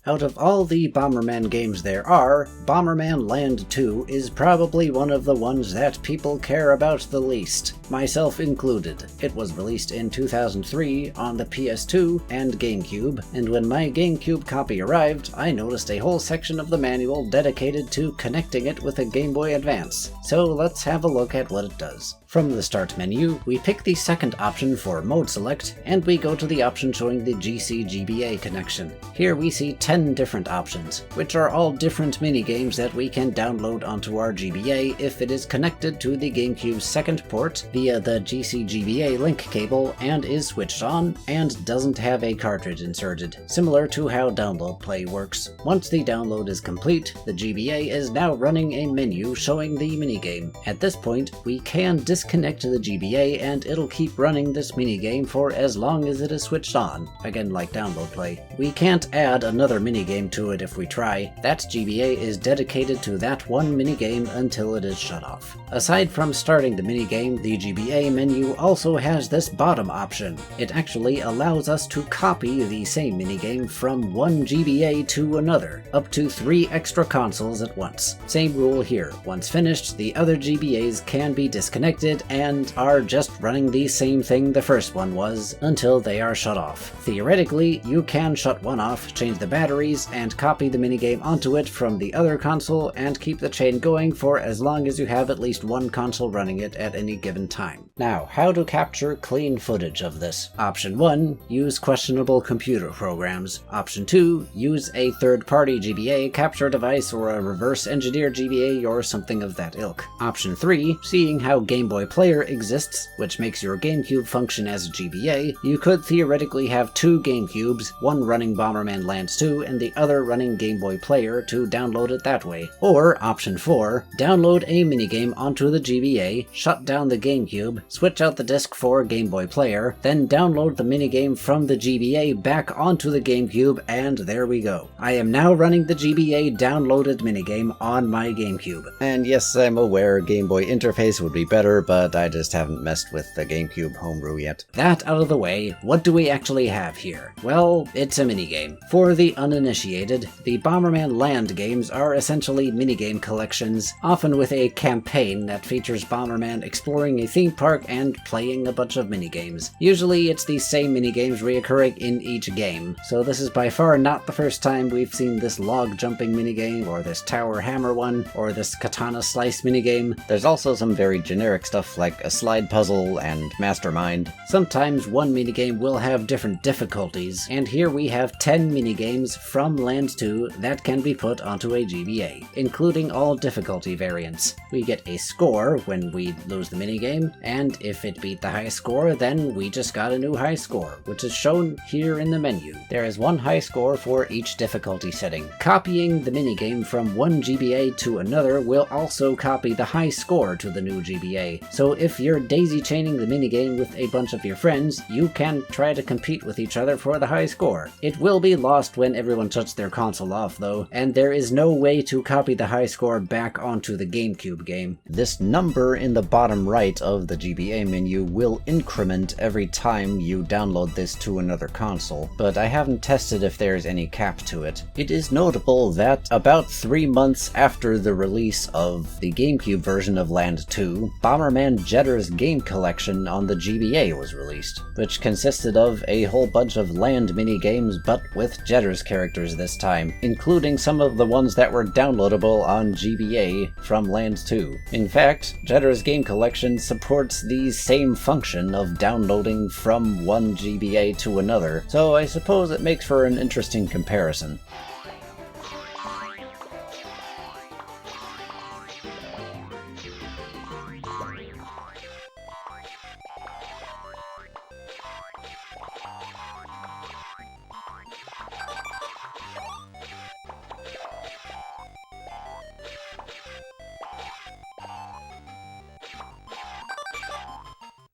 Out of all the Bomberman games there are, Bomberman Land 2 is probably one of the ones that people care about the least, myself included. It was released in 2003 on the PS2 and GameCube, and when my GameCube copy arrived, I noticed a whole section of the manual dedicated to connecting it with a Game Boy Advance. So let's have a look at what it does. From the start menu, we pick the second option for Mode Select, and we go to the option showing the GBA connection. Here we see 10 different options, which are all different minigames that we can download onto our GBA if it is connected to the GameCube's second port via the GBA link cable and is switched on and doesn't have a cartridge inserted, similar to how Download Play works. Once the download is complete, the GBA is now running a menu showing the minigame. At this point, we can disconnect the GBA and it'll keep running this minigame for as long as it is switched on, again like Download Play. We can't add another minigame to it if we try. That GBA is dedicated to that one minigame until it is shut off. Aside from starting the minigame, the GBA menu also has this bottom option. It actually allows us to copy the same minigame from one GBA to another, up to 3 extra consoles at once. Same rule here. Once finished, the other GBAs can be disconnected and are just running the same thing the first one was until they are shut off. Theoretically, you can shut one off, change the batteries, and copy the minigame onto it from the other console and keep the chain going for as long as you have at least one console running it at any given time. Now, how to capture clean footage of this? Option 1, use questionable computer programs. Option 2, use a third-party GBA capture device or a reverse-engineered GBA or something of that ilk. Option 3, seeing how Game Boy Player exists, which makes your GameCube function as a GBA, you could theoretically have 2 GameCubes, one running Bomberman Lands 2 and the other running Game Boy Player to download it that way. Or Option 4, download a minigame onto the GBA, shut down the GameCube, switch out the disc for Game Boy Player, then download the minigame from the GBA back onto the GameCube, and there we go. I am now running the GBA downloaded minigame on my GameCube. And yes, I'm aware Game Boy interface would be better, but I just haven't messed with the GameCube homebrew yet. That out of the way, what do we actually have here? Well, it's a minigame. For the uninitiated, the Bomberman Land games are essentially minigame collections, often with a campaign that features Bomberman exploring a theme park and playing a bunch of minigames. Usually it's the same minigames reoccurring in each game, so this is by far not the first time we've seen this log jumping minigame, or this tower hammer one, or this katana slice minigame. There's also some very generic stuff like a slide puzzle and mastermind. Sometimes one minigame will have different difficulties, and here we have 10 minigames from Land 2 that can be put onto a GBA, including all difficulty variants. We get a score when we lose the minigame, and if it beat the high score, then we just got a new high score, which is shown here in the menu. There is one high score for each difficulty setting. Copying the minigame from one GBA to another will also copy the high score to the new GBA, so if you're daisy chaining the minigame with a bunch of your friends, you can try to compete with each other for the high score. It will be lost when everyone shuts their console off though, and there is no way to copy the high score back onto the GameCube game. This number in the bottom right of the GBA menu will increment every time you download this to another console, but I haven't tested if there's any cap to it. It is notable that about 3 months after the release of the GameCube version of Land 2, Bomberman Jetter's game collection on the GBA was released, which consisted of a whole bunch of Land minigames but with Jetter's characters this time, including some of the ones that were downloadable on GBA from Land 2. In fact, Jetter's game collection supports the same function of downloading from one GBA to another, so I suppose it makes for an interesting comparison.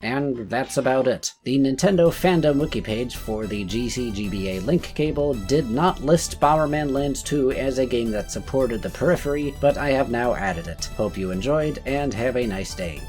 And that's about it. The Nintendo fandom wiki page for the GBA link cable did not list Bomberman Land 2 as a game that supported the periphery, but I have now added it. Hope you enjoyed, and have a nice day.